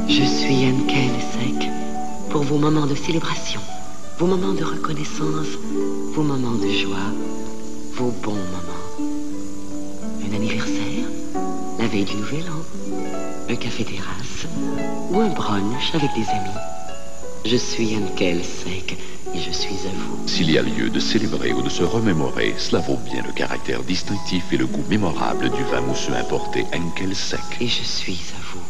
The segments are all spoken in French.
Je suis Anne Kelsek. Pour vos moments de célébration, vos moments de reconnaissance, vos moments de joie, vos bons moments. Un anniversaire, la veille du Nouvel An, un café-terrasse ou un brunch avec des amis. Je suis Anne Kelsek et je suis à vous. S'il y a lieu de célébrer ou de se remémorer, cela vaut bien le caractère distinctif et le goût mémorable du vin mousseux importé Henkel-Sec. Et je suis à vous.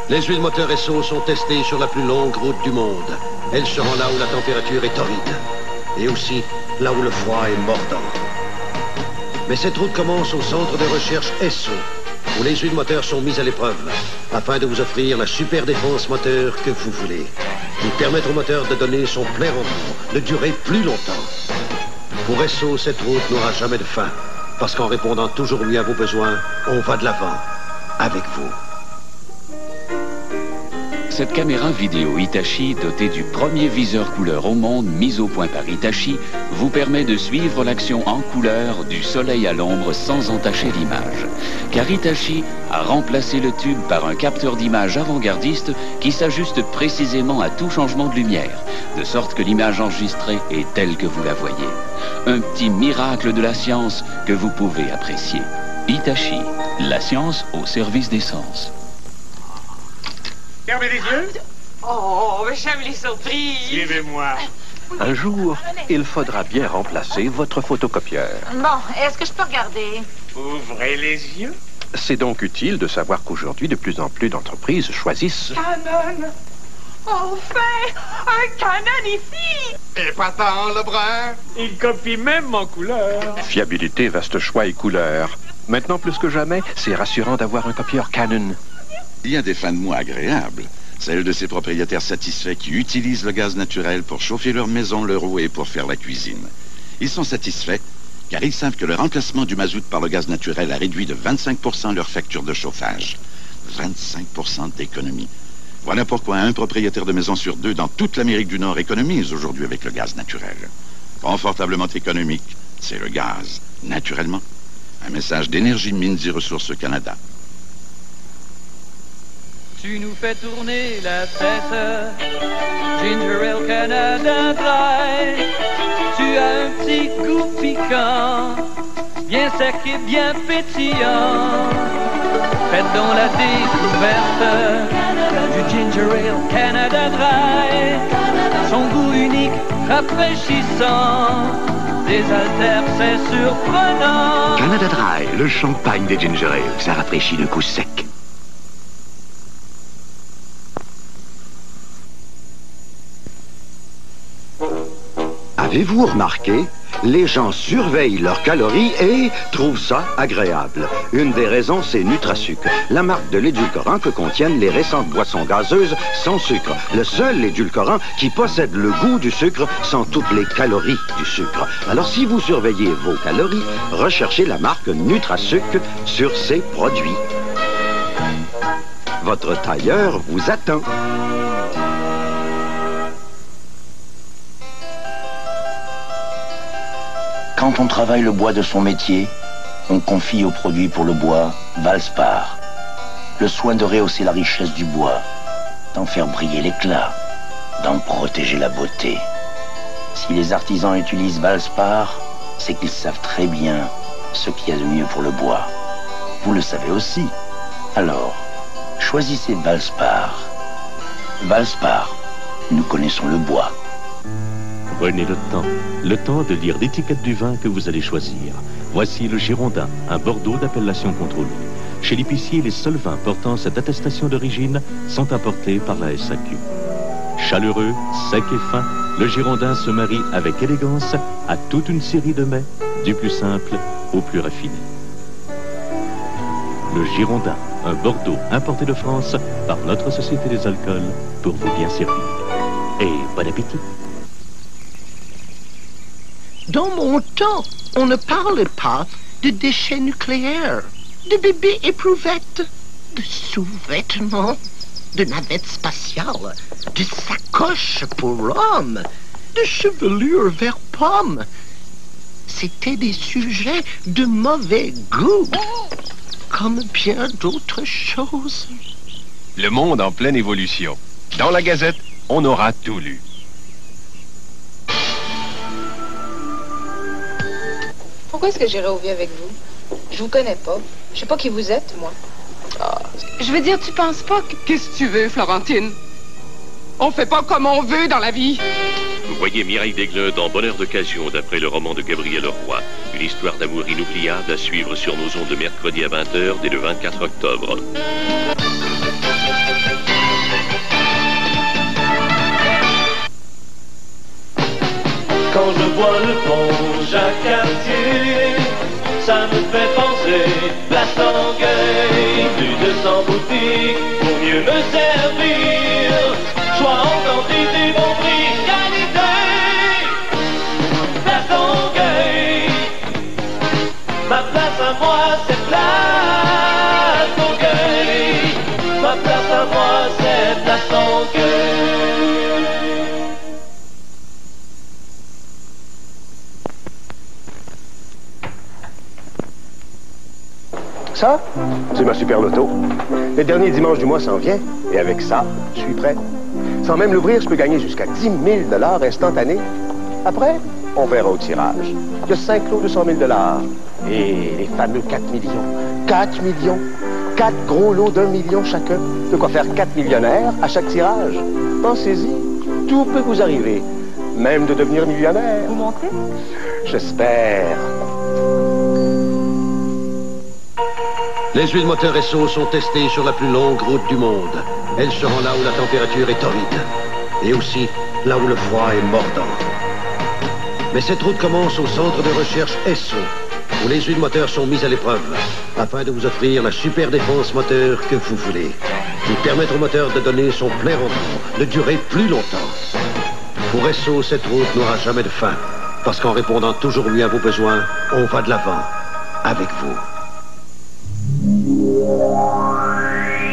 Les huiles moteur Esso sont testées sur la plus longue route du monde. Elles se rendent là où la température est torride. Et aussi là où le froid est mordant. Mais cette route commence au centre de recherche Esso, où les huiles moteurs sont mises à l'épreuve, afin de vous offrir la super défense moteur que vous voulez. Et permettre au moteur de donner son plein rendement, de durer plus longtemps. Pour Esso, cette route n'aura jamais de fin, parce qu'en répondant toujours mieux à vos besoins, on va de l'avant, avec vous. Cette caméra vidéo Hitachi, dotée du premier viseur couleur au monde mis au point par Hitachi, vous permet de suivre l'action en couleur du soleil à l'ombre sans entacher l'image. Car Hitachi a remplacé le tube par un capteur d'image avant-gardiste qui s'ajuste précisément à tout changement de lumière, de sorte que l'image enregistrée est telle que vous la voyez. Un petit miracle de la science que vous pouvez apprécier. Hitachi, la science au service des sens. Fermez les yeux. Oh, mais j'aime les surprises. Suivez-moi. Un jour, il faudra bien remplacer votre photocopieur. Bon, est-ce que je peux regarder? Ouvrez les yeux. C'est donc utile de savoir qu'aujourd'hui, de plus en plus d'entreprises choisissent... Canon. Enfin, un Canon ici. Et pas tant le brun. Il copie même en couleur. Fiabilité, vaste choix et couleur. Maintenant, plus que jamais, c'est rassurant d'avoir un copieur Canon. Il y a des fins de mois agréables, celles de ces propriétaires satisfaits qui utilisent le gaz naturel pour chauffer leur maison, leur eau et pour faire la cuisine. Ils sont satisfaits car ils savent que le remplacement du mazout par le gaz naturel a réduit de 25% leur facture de chauffage. 25% d'économie. Voilà pourquoi un propriétaire de maison sur deux dans toute l'Amérique du Nord économise aujourd'hui avec le gaz naturel. Confortablement économique, c'est le gaz, naturellement. Un message d'Énergie Mines et Ressources Canada. Tu nous fais tourner la tête, Ginger Ale Canada Dry. Tu as un petit goût piquant, bien sec et bien pétillant. Faites donc la découverte du Ginger Ale Canada Dry. Son goût unique, rafraîchissant, désaltère, c'est surprenant. Canada Dry, le champagne des Ginger Ale, ça rafraîchit d'un coup sec. Avez-vous remarqué? Les gens surveillent leurs calories et trouvent ça agréable. Une des raisons, c'est NutraSuc, la marque de l'édulcorant que contiennent les récentes boissons gazeuses sans sucre. Le seul édulcorant qui possède le goût du sucre sans toutes les calories du sucre. Alors si vous surveillez vos calories, recherchez la marque NutraSuc sur ses produits. Votre tailleur vous attend. Quand on travaille le bois de son métier, on confie au produit pour le bois Valspar. Le soin de rehausser la richesse du bois, d'en faire briller l'éclat, d'en protéger la beauté. Si les artisans utilisent Valspar, c'est qu'ils savent très bien ce qu'il y a de mieux pour le bois. Vous le savez aussi. Alors, choisissez Valspar. Valspar, nous connaissons le bois. Prenez le temps de lire l'étiquette du vin que vous allez choisir. Voici le Girondin, un Bordeaux d'appellation contrôlée. Chez l'épicier, les seuls vins portant cette attestation d'origine sont importés par la SAQ. Chaleureux, sec et fin, le Girondin se marie avec élégance à toute une série de mets, du plus simple au plus raffiné. Le Girondin, un Bordeaux importé de France par notre Société des alcools pour vous bien servir. Et bon appétit! Dans mon temps, on ne parlait pas de déchets nucléaires, de bébés éprouvettes, de sous-vêtements, de navettes spatiales, de sacoches pour hommes, de chevelures vers pommes. C'était des sujets de mauvais goût, comme bien d'autres choses. Le monde en pleine évolution. Dans la Gazette, on aura tout lu. Pourquoi est-ce que j'irai au vieux avec vous? Je vous connais pas. Je sais pas qui vous êtes, moi. Je veux dire, tu penses pas que... Qu'est-ce que tu veux, Florentine? On fait pas comme on veut dans la vie. Vous voyez Mireille Desgleux dans Bonheur d'occasion, d'après le roman de Gabriel Leroy. Une histoire d'amour inoubliable à suivre sur nos ondes de mercredi à 20h dès le 24 octobre. Quand je vois le pont Jacques-Cartier, ça me fait penser Place Longueuil. Plus de 100 boutiques pour mieux me servir. Choix en quantité, bon prix, qualité. Place Longueuil. Ma place à moi, c'est Place Longueuil. Ma place à moi, c'est Place Longueuil. Ça, c'est ma super loto. Le dernier dimanche du mois s'en vient, et avec ça, je suis prêt. Sans même l'ouvrir, je peux gagner jusqu'à 10 000 $ instantanés. Après, on verra au tirage. Il y a 5 lots de 100 000 $. Et les fameux 4 millions. 4 millions. 4 gros lots d'1 million chacun. De quoi faire 4 millionnaires à chaque tirage. Pensez-y, tout peut vous arriver. Même de devenir millionnaire. Vous montez? J'espère. Les huiles moteur Esso sont testées sur la plus longue route du monde. Elles seront là où la température est torride. Et aussi là où le froid est mordant. Mais cette route commence au centre de recherche Esso, où les huiles moteurs sont mises à l'épreuve, afin de vous offrir la super défense moteur que vous voulez. Et permettre au moteur de donner son plein rendement, de durer plus longtemps. Pour Esso, cette route n'aura jamais de fin. Parce qu'en répondant toujours mieux à vos besoins, on va de l'avant avec vous.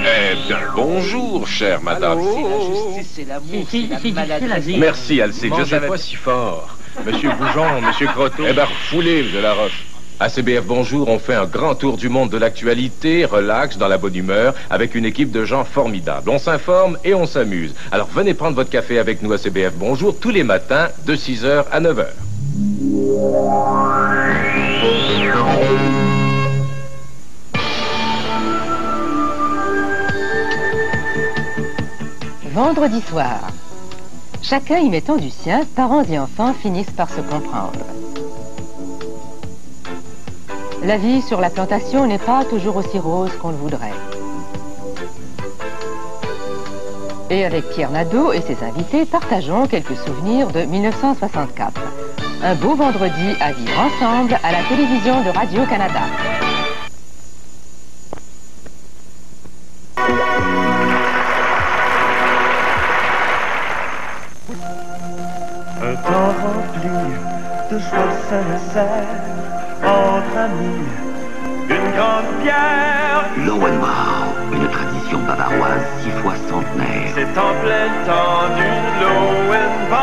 Eh bien, bonjour, chère madame. La justice, c'est l'amour, c'est la maladie. Merci, Alcide. Je ne savais pas si fort. Monsieur Goujon, monsieur Croteau. Eh bien, refoulez de la roche. À CBF Bonjour, on fait un grand tour du monde de l'actualité, relax, dans la bonne humeur, avec une équipe de gens formidables. On s'informe et on s'amuse. Alors venez prendre votre café avec nous à CBF Bonjour tous les matins de 6h à 9h. Vendredi soir. Chacun y mettant du sien, parents et enfants finissent par se comprendre. La vie sur la plantation n'est pas toujours aussi rose qu'on le voudrait. Et avec Pierre Nadeau et ses invités, partageons quelques souvenirs de 1964. Un beau vendredi à vivre ensemble à la télévision de Radio-Canada. Un temps rempli de joie sincère, entre amis, une grande bière. Lowenbräu, une tradition bavaroise 6 fois centenaire. C'est en plein temps d'une Lowenbräu.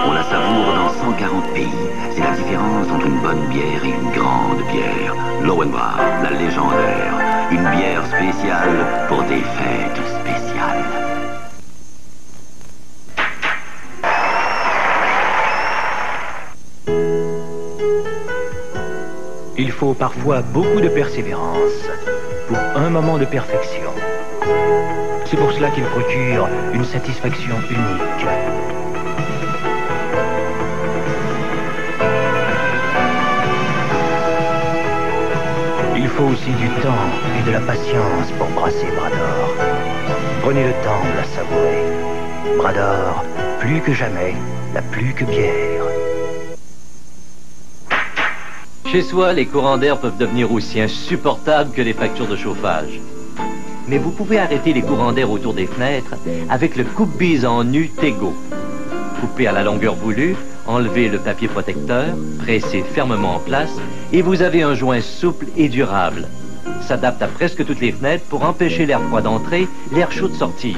On la savoure dans 140 pays. C'est la différence entre une bonne bière et une grande bière. Lowenbräu, la légendaire. Une bière spéciale pour des fêtes spéciales. Il faut parfois beaucoup de persévérance pour un moment de perfection. C'est pour cela qu'il procure une satisfaction unique. Il faut aussi du temps et de la patience pour brasser Brador. Prenez le temps de la savourer. Brador, plus que jamais, la plus que bière. Chez soi, les courants d'air peuvent devenir aussi insupportables que les factures de chauffage. Mais vous pouvez arrêter les courants d'air autour des fenêtres avec le coupe-bise en nu Tego. Coupez à la longueur voulue, enlevez le papier protecteur, pressez fermement en place et vous avez un joint souple et durable. S'adapte à presque toutes les fenêtres pour empêcher l'air froid d'entrer, l'air chaud de sortir.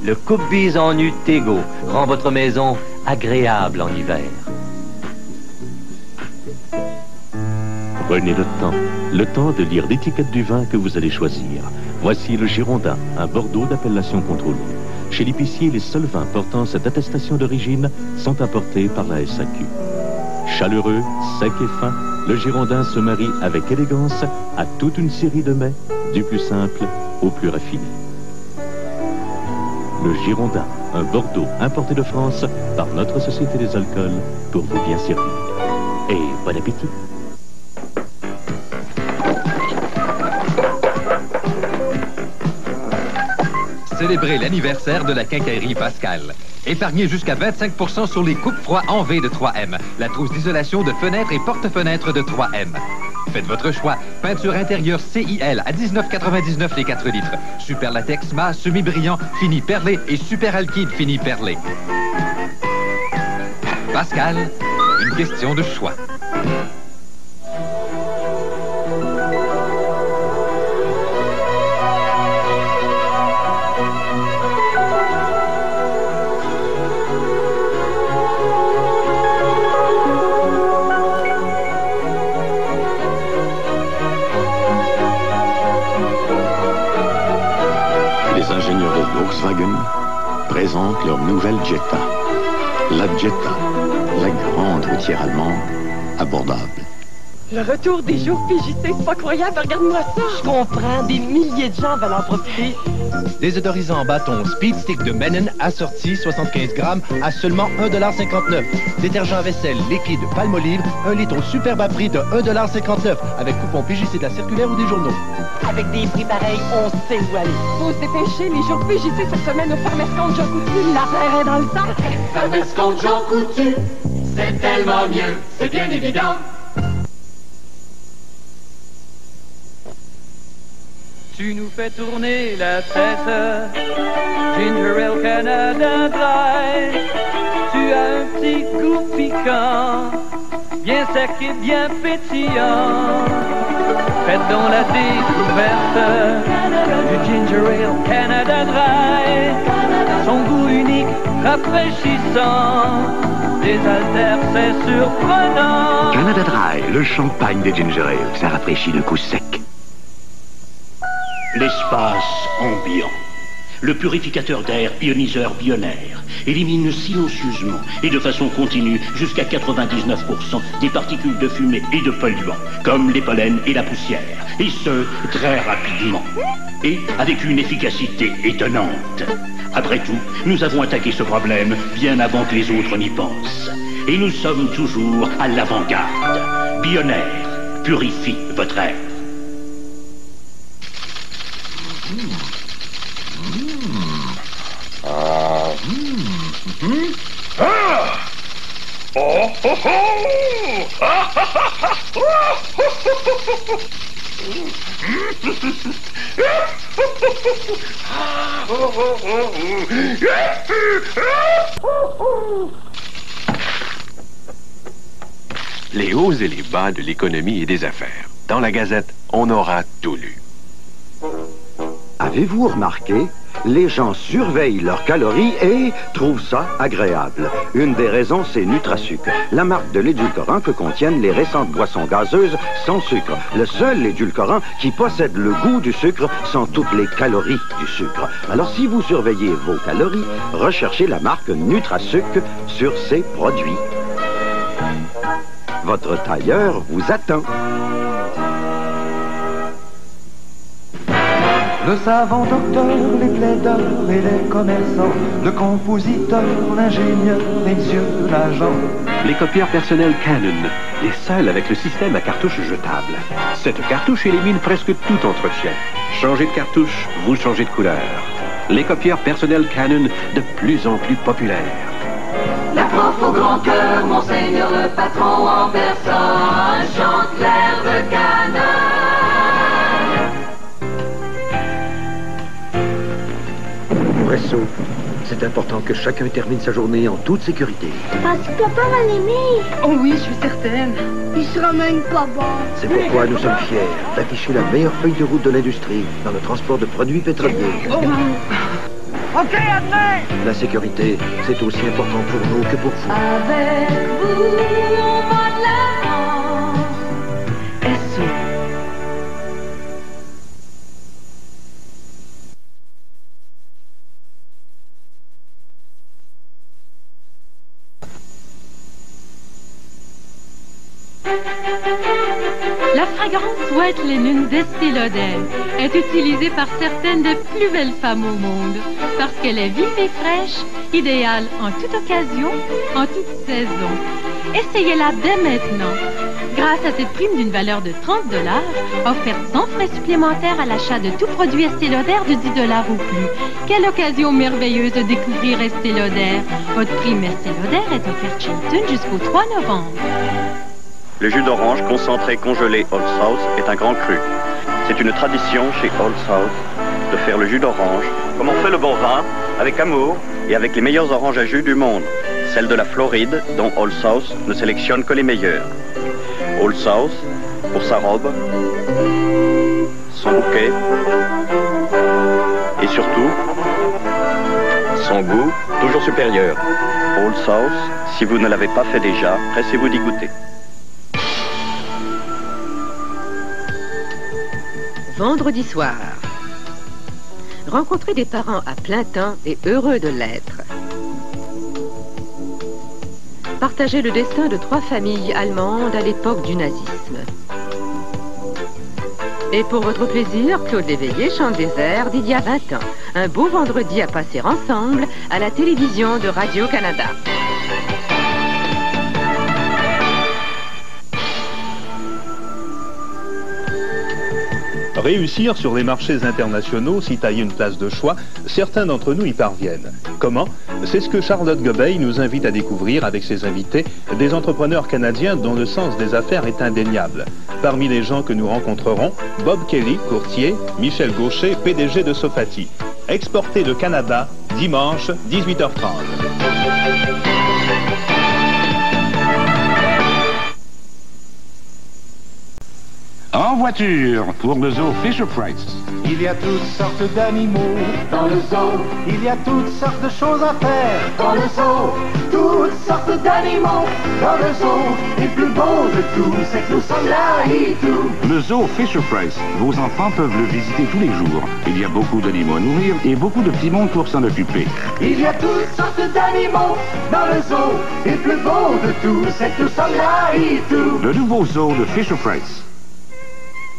Le coupe-bise en nu Tego rend votre maison agréable en hiver. Prenez le temps de lire l'étiquette du vin que vous allez choisir. Voici le Girondin, un Bordeaux d'appellation contrôlée. Chez l'épicier, les seuls vins portant cette attestation d'origine sont importés par la SAQ. Chaleureux, sec et fin, le Girondin se marie avec élégance à toute une série de mets, du plus simple au plus raffiné. Le Girondin, un Bordeaux importé de France par notre Société des alcools pour vous bien servir. Et bon appétit! Célébrez l'anniversaire de la quincaillerie Pascal. Épargnez jusqu'à 25% sur les coupes froids en V de 3M, la trousse d'isolation de fenêtres et porte-fenêtres de 3M. Faites votre choix. Peinture intérieure CIL à 19,99 les 4 litres. Super latex mat semi-brillant, fini perlé et super alkyd fini perlé. Pascal, une question de choix. Volkswagen présente leur nouvelle Jetta. La Jetta, la grande routière allemande, abordable. Le retour des jours PJC, c'est pas croyable, regarde-moi ça! Je comprends, des milliers de gens veulent en profiter. Désodorisant bâton Speed Stick de Mennen assorti 75 grammes à seulement 1,59 $. Détergent vaisselle liquide Palmolive, 1 litre au super bas prix de 1,59 $, avec coupon PJC de la circulaire ou des journaux. Avec des prix pareils, on sait où aller. Faut se dépêcher, les jours PJC cette semaine au Pharmescon Jean Coutu, l'affaire est dans le temps. Pharmescon Jean Coutu, c'est tellement mieux, c'est bien évident. Tu nous fais tourner la tête, Ginger Ale Canada Dry. Tu as un petit goût piquant, bien sec et bien pétillant. Faites donc la découverte du Ginger Ale Canada Dry. Son goût unique, rafraîchissant, désaltère, c'est surprenant. Canada Dry, le champagne des Ginger Ale, ça rafraîchit d'un coup sec. L'espace ambiant. Le purificateur d'air ioniseur Bionaire élimine silencieusement et de façon continue jusqu'à 99% des particules de fumée et de polluants, comme les pollens et la poussière, et ce, très rapidement. Et avec une efficacité étonnante. Après tout, nous avons attaqué ce problème bien avant que les autres n'y pensent. Et nous sommes toujours à l'avant-garde. Bionaire purifie votre air. Oh, oh, oh. Les hauts et les bas de l'économie et des affaires. Dans la Gazette, on aura tout lu. Avez-vous remarqué? Les gens surveillent leurs calories et trouvent ça agréable. Une des raisons, c'est NutraSuc, la marque de l'édulcorant que contiennent les récentes boissons gazeuses sans sucre. Le seul édulcorant qui possède le goût du sucre sans toutes les calories du sucre. Alors si vous surveillez vos calories, recherchez la marque NutraSuc sur ses produits. Votre tailleur vous attend. Le savant docteur, les plaideurs et les commerçants, le compositeur, l'ingénieur et monsieur l'agent. Les copieurs personnels Canon, les seuls avec le système à cartouche jetable. Cette cartouche élimine presque tout entretien. Changez de cartouche, vous changez de couleur. Les copieurs personnels Canon, de plus en plus populaires. La prof au grand cœur, Monseigneur le patron en personne, chante l'air de Canon. Presso, c'est important que chacun termine sa journée en toute sécurité. Parce que papa va l'aimer. Oh oui, je suis certaine. Il sera même pas bon. C'est pourquoi nous sommes fiers d'afficher la meilleure feuille de route de l'industrie dans le transport de produits pétroliers. Oh. Ok, Adrien! La sécurité, c'est aussi important pour nous que pour vous. Avec vous, on va de l'avant. fragrance White Linen d'Estée Lauder est utilisée par certaines des plus belles femmes au monde parce qu'elle est vive et fraîche, idéale en toute occasion, en toute saison. Essayez-la dès maintenant. Grâce à cette prime d'une valeur de 30 $, offerte sans frais supplémentaires à l'achat de tout produit Estée Lauder de 10 $ ou plus. Quelle occasion merveilleuse de découvrir Estée Lauder. Votre prime Estée Lauder est offerte chez Hilton jusqu'au 3 novembre. Le jus d'orange concentré congelé Old South est un grand cru. C'est une tradition chez Old South de faire le jus d'orange comme on fait le bon vin, avec amour et avec les meilleures oranges à jus du monde. Celles de la Floride, dont Old South ne sélectionne que les meilleures. Old South, pour sa robe, son bouquet et surtout, son goût toujours supérieur. Old South, si vous ne l'avez pas fait déjà, pressez-vous d'y goûter. Vendredi soir. Rencontrer des parents à plein temps et heureux de l'être. Partager le destin de 3 familles allemandes à l'époque du nazisme. Et pour votre plaisir, Claude Léveillé chante des airs d'il y a 20 ans. Un beau vendredi à passer ensemble à la télévision de Radio-Canada. Réussir sur les marchés internationaux, s'y tailler une place de choix, certains d'entre nous y parviennent. Comment? C'est ce que Charlotte Gobeil nous invite à découvrir avec ses invités, des entrepreneurs canadiens dont le sens des affaires est indéniable. Parmi les gens que nous rencontrerons, Bob Kelly, courtier, Michel Gaucher, PDG de Sofati. Exporté de Canada, dimanche, 18h30. En voiture, pour le zoo Fisher Price. Il y a toutes sortes d'animaux dans le zoo. Il y a toutes sortes de choses à faire dans le zoo. Toutes sortes d'animaux dans le zoo. Et plus beau de tout, c'est que nous sommes là et tout. Le zoo Fisher Price. Vos enfants peuvent le visiter tous les jours. Il y a beaucoup d'animaux à nourrir et beaucoup de petits mondes pour s'en occuper. Il y a toutes sortes d'animaux dans le zoo. Et plus beau de tout, c'est que nous sommes là et tout. Le nouveau zoo de Fisher Price.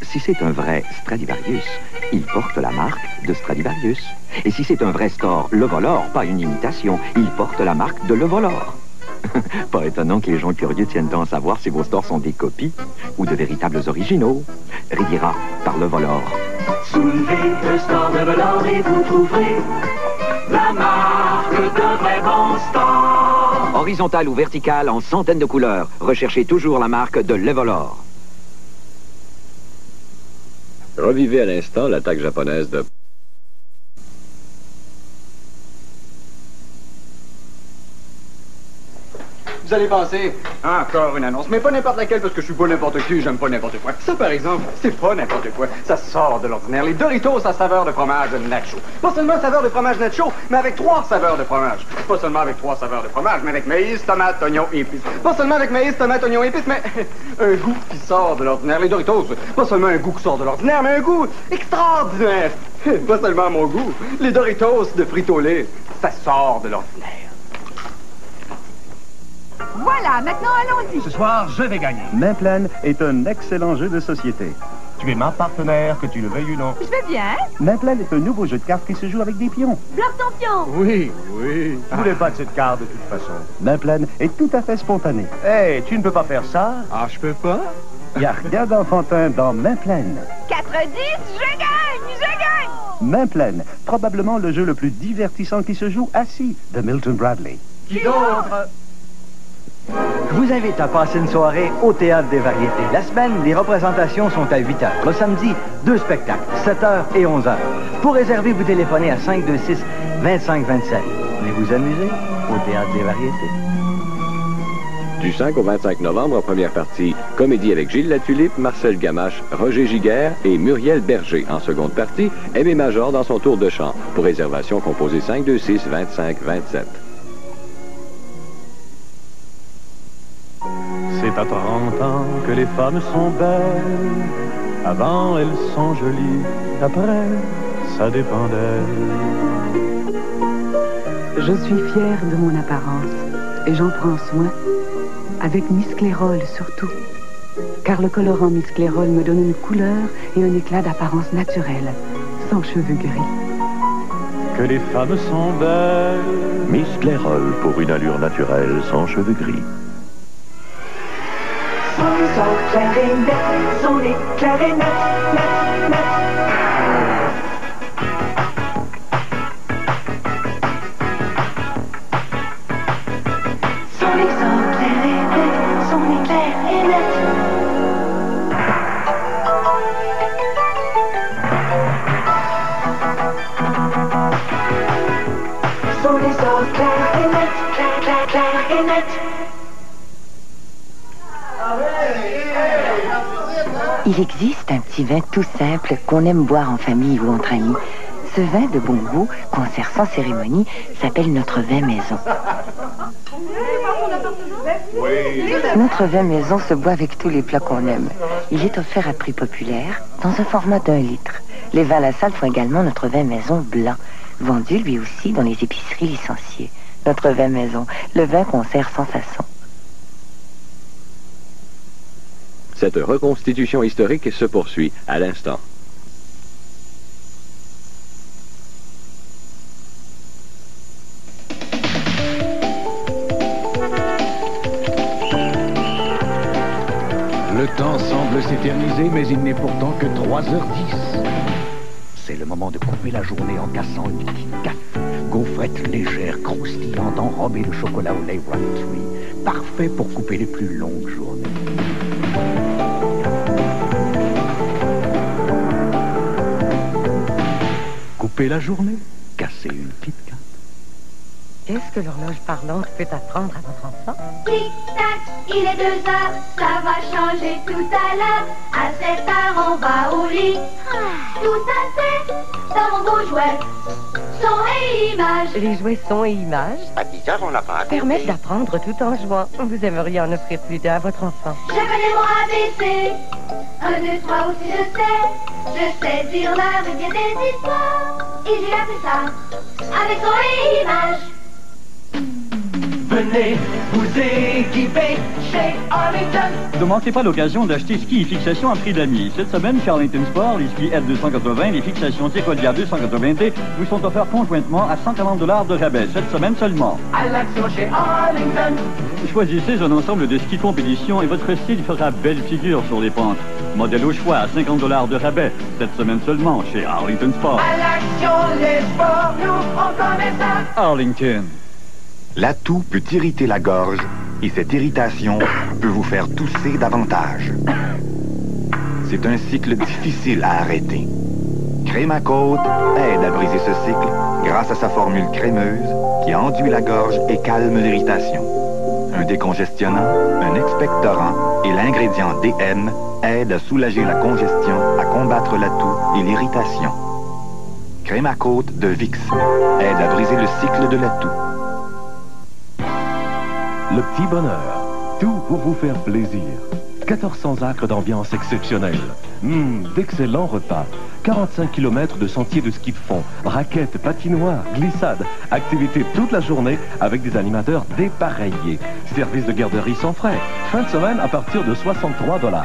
Si c'est un vrai Stradivarius, il porte la marque de Stradivarius. Et si c'est un vrai store Le Volor, pas une imitation, il porte la marque de Le Volor. Pas étonnant que les gens curieux tiennent tant à savoir si vos stores sont des copies ou de véritables originaux. Riviera par Le Volor. Soulevez le store de Volor et vous trouverez la marque d'un vrai bon store. Horizontal ou vertical en centaines de couleurs. Recherchez toujours la marque de Le Volor. Revivez à l'instant l'attaque japonaise de... Vous allez penser, encore une annonce, mais pas n'importe laquelle parce que je suis pas n'importe qui, j'aime pas n'importe quoi. Ça, par exemple, c'est pas n'importe quoi. Ça sort de l'ordinaire. Les Doritos à saveur de fromage nacho. Pas seulement saveur de fromage nacho, mais avec 3 saveurs de fromage. Pas seulement avec 3 saveurs de fromage, mais avec maïs, tomate, oignon, épices. Pas seulement avec maïs, tomate, oignon, épices, mais un goût qui sort de l'ordinaire. Les Doritos, pas seulement un goût qui sort de l'ordinaire, mais un goût extraordinaire. Pas seulement mon goût. Les Doritos de Frito-Lay, ça sort de l'ordinaire. Voilà, maintenant allons-y. Ce soir, je vais gagner. Mainplan est un excellent jeu de société. Tu es ma partenaire, que tu le veuilles ou non. Je vais bien. Mainplan est un nouveau jeu de cartes qui se joue avec des pions. Bloque ton pion. Oui. Je voulais pas de cette carte de toute façon. Mainplan est tout à fait spontané. Hey, tu ne peux pas faire ça? Ah, je peux pas? Il n'y a rien d'enfantin dans Mainplan. 4-10, je gagne. Mainplan, probablement le jeu le plus divertissant qui se joue assis de Milton Bradley. Qui d'autre? Je vous invite à passer une soirée au Théâtre des Variétés. La semaine, les représentations sont à 8 h. Le samedi, 2 spectacles, 7 h et 11 h. Pour réserver, vous téléphonez à 526-2527. Venez vous amuser au Théâtre des Variétés. Du 5 au 25 novembre, en première partie, comédie avec Gilles Latulippe, Marcel Gamache, Roger Giguère et Muriel Berger. En seconde partie, Aimé Major dans son tour de chant. Pour réservation, composez 526-2527. C'est à 30 ans que les femmes sont belles. Avant, elles sont jolies. Après, ça dépend d'elles. Je suis fière de mon apparence et j'en prends soin, avec Miss Clairol surtout. car le colorant Miss Clairol me donne une couleur et un éclat d'apparence naturelle, sans cheveux gris. Que les femmes sont belles. Miss Clairol pour une allure naturelle sans cheveux gris. Son clair et net, son nez clair et net, net, net. Son nez clair et net, son nez clair et net. Son nez clair et net, clair, clair, clair et net. Il existe un petit vin tout simple qu'on aime boire en famille ou entre amis. Ce vin de bon goût, qu'on sert sans cérémonie, s'appelle notre vin maison. Notre vin maison se boit avec tous les plats qu'on aime. Il est offert à prix populaire, dans un format d'1 litre. Les vins La Salle font également notre vin maison blanc, vendu lui aussi dans les épiceries licenciées. Notre vin maison, le vin qu'on sert sans façon. Cette reconstitution historique se poursuit à l'instant. Le temps semble s'éterniser, mais il n'est pourtant que 3h10. C'est le moment de couper la journée en cassant une petite gaffe. Gaufrette légère, croustillante, enrobée de chocolat au lait Rocktree. Parfait pour couper les plus longues journées. Couper la journée, casser une petite gaffe. Qu'est-ce que l'horloge parlante peut apprendre à votre enfant? Tic-tac, il est 2 heures, ça va changer tout à l'heure. À 7 heures, on va au lit. Tout à fait, dans mon beau jouet, son et images. Les jouets son et images À 10 heures, on n'a pas à permettent d'apprendre tout en jouant. Vous aimeriez en offrir plus d'un à votre enfant. Je connais mon ABC. 1, 2, 3 aussi je sais dire l'heure et bien des histoires. Et j'ai appris ça avec son et images. Venez vous équiper chez Arlington. Ne manquez pas l'occasion d'acheter ski et fixation à prix d'amis. Cette semaine, chez Arlington Sport, les skis F280 et les fixations Ticodia 280T vous sont offerts conjointement à $140 de rabais. Cette semaine seulement. À l'action chez Arlington. Choisissez un ensemble de skis compétition et votre style fera belle figure sur les pentes. Modèle au choix à $50 de rabais. Cette semaine seulement chez Arlington Sport. À l'action les sports, nous on connaît ça. Arlington. La toux peut irriter la gorge et cette irritation peut vous faire tousser davantage. C'est un cycle difficile à arrêter. Créma-Côte aide à briser ce cycle grâce à sa formule crémeuse qui enduit la gorge et calme l'irritation. Un décongestionnant, un expectorant et l'ingrédient DM aident à soulager la congestion, à combattre la toux et l'irritation. Créma-Côte de Vicks aide à briser le cycle de la toux. Le petit bonheur. Tout pour vous faire plaisir. 1400 acres d'ambiance exceptionnelle. D'excellents repas. 45 km de sentiers de ski de fond. Raquettes, patinoires, glissades. Activités toute la journée avec des animateurs dépareillés. Service de garderie sans frais. Fin de semaine à partir de $63.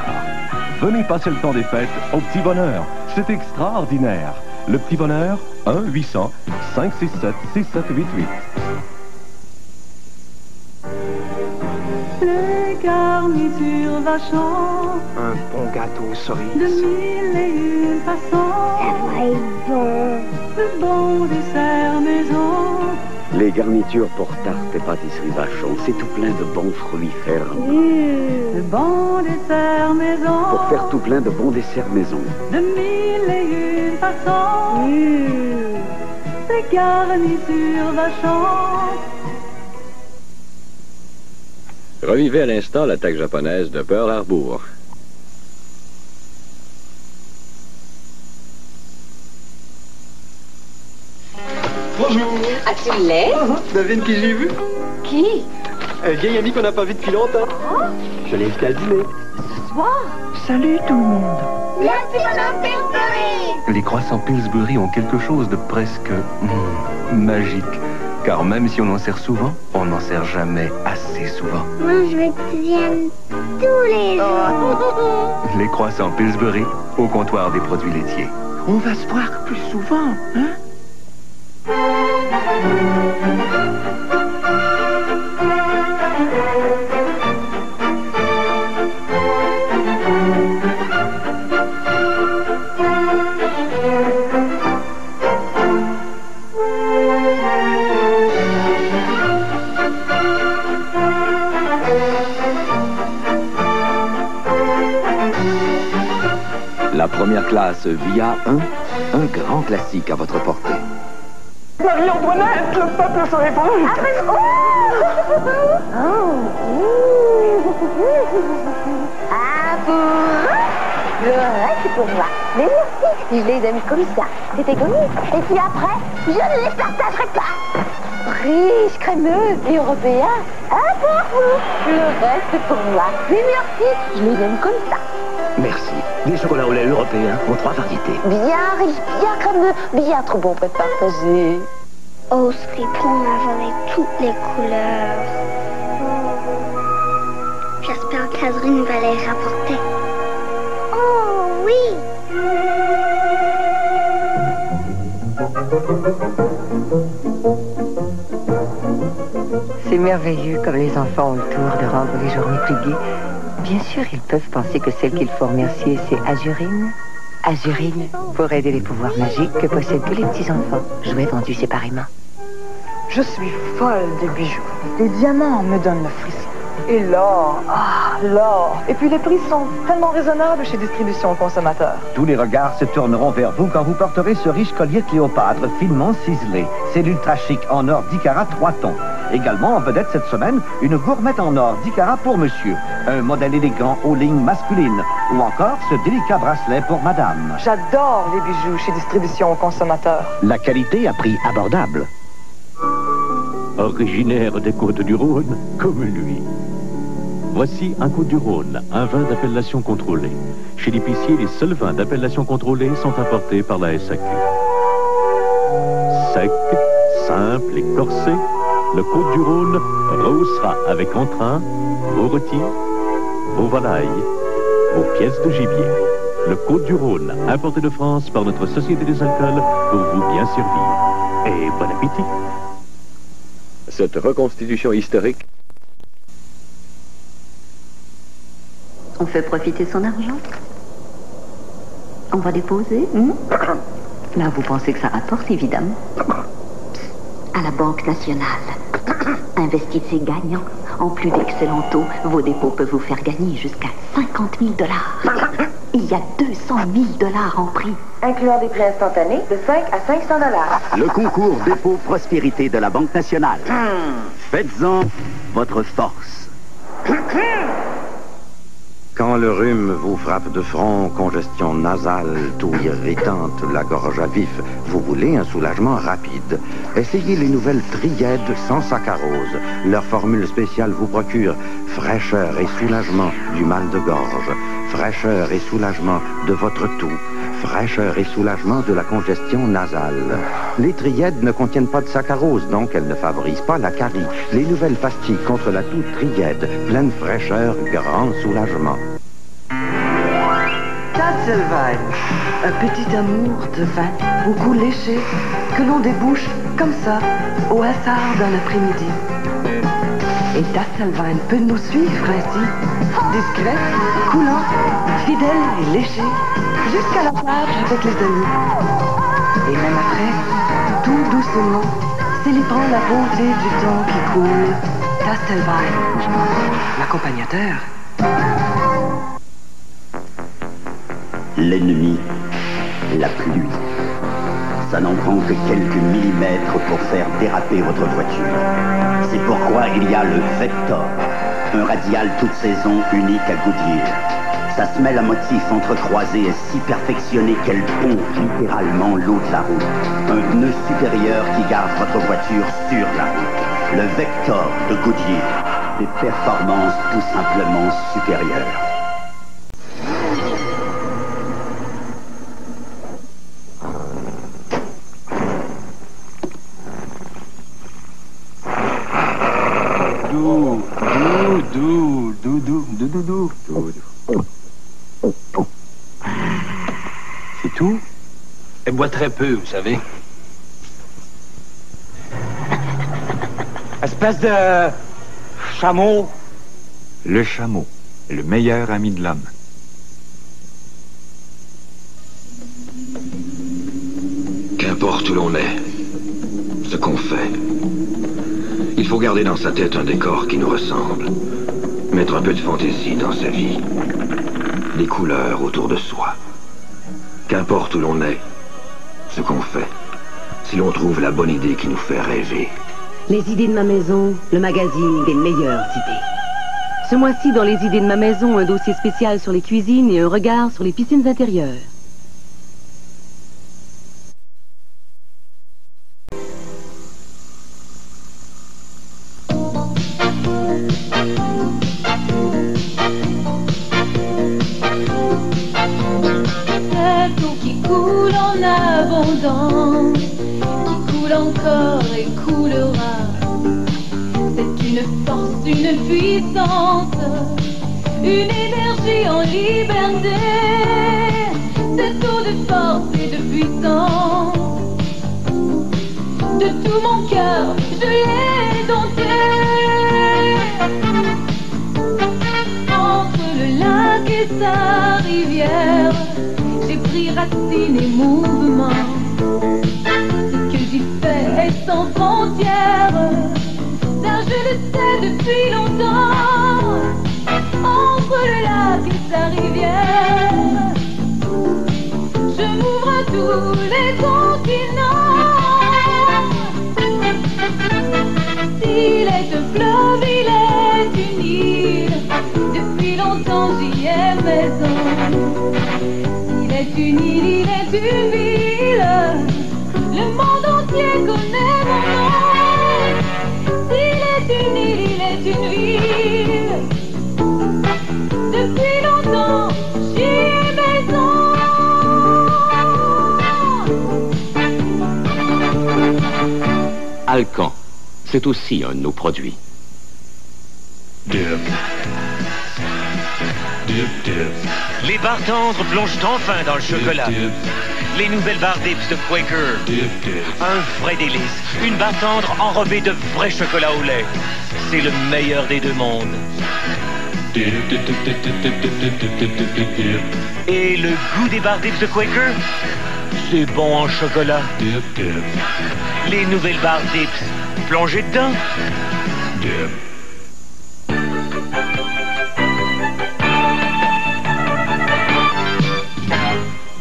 Venez passer le temps des fêtes au petit bonheur. C'est extraordinaire. Le petit bonheur, 1-800-567-6788. Les garnitures Vachon, un bon gâteau aux cerises. de 1001 façons. Ça va être bon. De bons desserts maison. Les garnitures pour tarte et pâtisserie Vachon, c'est tout plein de bons fruits fermes. De bons desserts maison. Pour faire tout plein de bons desserts maison. De 1001 façons. Les garnitures Vachon. Revivez à l'instant l'attaque japonaise de Pearl Harbor. Bonjour. As-tu le lait? Devine qui j'ai vu? Qui? Un vieil ami qu'on n'a pas vu depuis longtemps. Je l'ai invité à dîner. Ce soir? Salut tout le monde. Le petit bonhomme Pillsbury. Les croissants Pillsbury ont quelque chose de presque magique. Car même si on en sert souvent, on n'en sert jamais assez souvent. Moi, je veux que tu viennes tous les jours. Les croissants Pillsbury au comptoir des produits laitiers. On va se voir plus souvent, hein? La première classe via un grand classique à votre portée. Marie-Antoinette, le peuple se révolte. Le reste, c'est pour moi. Mais merci, je les ai mis comme ça. C'est égoïste. Et puis après, je ne les partagerai pas. Riche, crémeux et européen. Pour vous. Le reste, c'est pour moi. Mais merci, je les aime comme ça. Merci. Des chocolats au lait européens en 3 variétés. Bien riche, bien crémeux, bien trop bon pour être partagé. Oh, ce ripon avec toutes les couleurs. J'espère qu'Adrien va les rapporter. Oh, oui! C'est merveilleux comme les enfants ont le tour de rendre les journées plus gaies. Bien sûr, ils peuvent penser que celle qu'il faut remercier, c'est Azurine. Azurine, pour aider les pouvoirs magiques que possèdent tous les petits-enfants. Jouets vendus séparément. Je suis folle des bijoux. Les diamants me donnent le frisson. Et l'or, l'or. Et puis les prix sont tellement raisonnables chez Distribution Consommateur. Tous les regards se tourneront vers vous quand vous porterez ce riche collier Cléopâtre finement ciselé. C'est l'ultra chic en or 10 carats 3 tons. Également en vedette cette semaine, une gourmette en or 10 carats pour monsieur. Un modèle élégant aux lignes masculines. Ou encore ce délicat bracelet pour madame. J'adore les bijoux chez Distribution Consommateur. La qualité à prix abordable. Originaire des Côtes du Rhône, comme lui. Voici un Côte du Rhône, un vin d'appellation contrôlée. Chez l'épicier, les seuls vins d'appellation contrôlée sont importés par la SAQ. Sec, simple et corsé, le Côte du Rhône rehaussera avec entrain vos rôtis, vos volailles, vos pièces de gibier. Le Côte du Rhône, importé de France par notre Société des alcools pour vous bien servir. Et bon appétit! Cette reconstitution historique. On fait profiter son argent. On va déposer. Là, vous pensez que ça rapporte, évidemment. À la Banque nationale. Investissez gagnant. En plus d'excellents taux, vos dépôts peuvent vous faire gagner jusqu'à 50 000 $. Il y a 200 000 $ en prix. Incluant des prix instantanés de 5 à 500 $. Le concours dépôt prospérité de la Banque nationale. Faites-en votre force. Quand le rhume vous frappe de front, congestion nasale, toux irritante, la gorge à vif, vous voulez un soulagement rapide. Essayez les nouvelles Trièdes sans saccharose. Leur formule spéciale vous procure fraîcheur et soulagement du mal de gorge, fraîcheur et soulagement de votre toux, fraîcheur et soulagement de la congestion nasale. Les Trièdes ne contiennent pas de saccharose, donc elles ne favorisent pas la carie. Les nouvelles pastilles contre la toux Triède, pleine fraîcheur, grand soulagement. Castlevine, un petit amour de vin au goût léger que l'on débouche comme ça au hasard d'un après-midi. Et Dasselwein peut nous suivre ainsi, discret, coulant, fidèle et léger, jusqu'à la plage avec les amis. Et même après, tout doucement, célébrant la beauté du temps qui coule, Dasselwein, l'accompagnateur. L'ennemi, la pluie. Ça n'en prend que quelques millimètres pour faire déraper votre voiture. C'est pourquoi il y a le Vector, un radial toute saison unique à Goodyear. Sa semelle à motif entrecroisé est si perfectionnée qu'elle pompe littéralement l'eau de la route. Un pneu supérieur qui garde votre voiture sur la route. Le Vector de Goodyear. Des performances tout simplement supérieures. C'est tout? Elle boit très peu, vous savez. Espèce de... chameau. Le chameau, le meilleur ami de l'homme. Qu'importe où l'on est, ce qu'on fait, il faut garder dans sa tête un décor qui nous ressemble. Mettre un peu de fantaisie dans sa vie. Des couleurs autour de soi. Qu'importe où l'on est, ce qu'on fait, si l'on trouve la bonne idée qui nous fait rêver. Les idées de ma maison, le magazine des meilleures idées. Ce mois-ci, dans les idées de ma maison, un dossier spécial sur les cuisines et un regard sur les piscines intérieures. Cette eau qui coule en abondance, qui coule encore et coulera. C'est une force, une puissance, une énergie en liberté. Cette eau de force et de puissance, de tout mon cœur, je l'ai domptée. Entre le lac et sa rivière, j'ai pris racine et mouvement. Ce que j'y fais est sans frontières, ça je le sais depuis longtemps. Entre le lac et sa rivière, je m'ouvre à tous les continents. S'il est un fleuve, il est une île, depuis longtemps j'y ai maison. S'il est une île, il est une ville, le monde entier connaît mon nom. S'il est une île, il est une ville, depuis longtemps j'y ai maison. Alcan, c'est aussi un de nos produits. Les barres tendres plongent enfin dans le chocolat. Les nouvelles barres Dips de Quaker. Un vrai délice. Une barre tendre enrobée de vrai chocolat au lait. C'est le meilleur des deux mondes. Et le goût des barres Dips de Quaker, c'est bon en chocolat. Les nouvelles barres Dips, plongez dedans.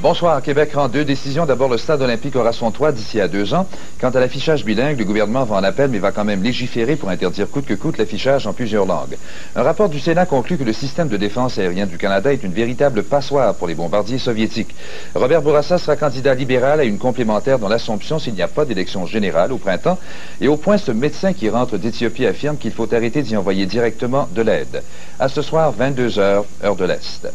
Bonsoir. Québec rend deux décisions. D'abord, le stade olympique aura son toit d'ici à 2 ans. Quant à l'affichage bilingue, le gouvernement va en appel, mais va quand même légiférer pour interdire coûte que coûte l'affichage en plusieurs langues. Un rapport du Sénat conclut que le système de défense aérienne du Canada est une véritable passoire pour les bombardiers soviétiques. Robert Bourassa sera candidat libéral à une complémentaire dans l'Assomption s'il n'y a pas d'élection générale au printemps. Et au point, ce médecin qui rentre d'Éthiopie affirme qu'il faut arrêter d'y envoyer directement de l'aide. À ce soir, 22h, heure de l'Est.